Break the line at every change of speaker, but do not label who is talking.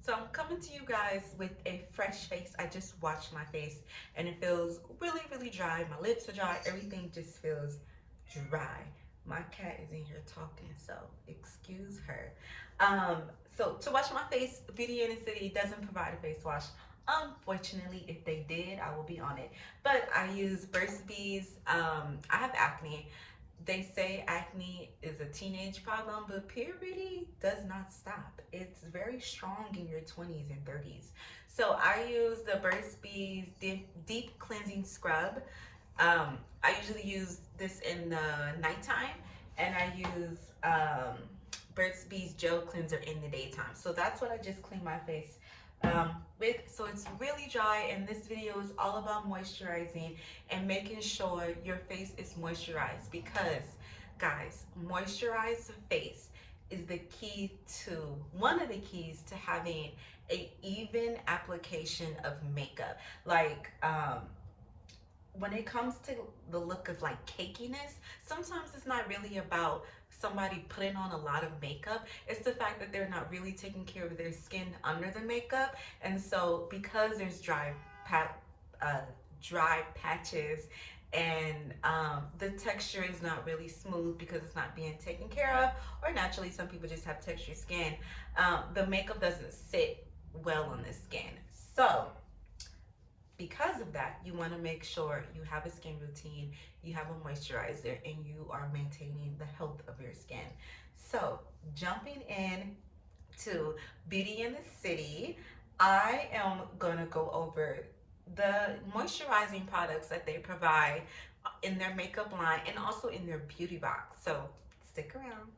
So I'm coming to you guys with a fresh face. I just washed my face and it feels really, really dry. My lips are dry. Everything just feels dry. My cat is in here talking, so excuse her. Um, so to wash my face, Beauty in the City doesn't provide a face wash. Unfortunately, if they did, I will be on it. But I use Burt's Bees. I have acne. They say acne is a teenage problem, but puberty does not stop. It's very strong in your 20s and 30s. So I use the Burt's Bees deep cleansing scrub. I usually use this in the nighttime, and I use Burt's Bees gel cleanser in the daytime. So that's what I just clean my face with. So it's really dry, and this video is all about moisturizing and making sure your face is moisturized, because guys, moisturized face is the key to one of the keys to having a even application of makeup. Like when it comes to the look of like cakiness, sometimes it's not really about somebody putting on a lot of makeup. It's the fact that they're not really taking care of their skin under the makeup. And so because there's dry patches, and the texture is not really smooth because it's not being taken care of, or naturally some people just have textured skin, the makeup doesn't sit well on the skin. So because of that, you want to make sure you have a skin routine, you have a moisturizer, and you are maintaining the health of your skin. So jumping in to Beauty in the City, I am gonna go over the moisturizing products that they provide in their makeup line and also in their beauty box. So stick around.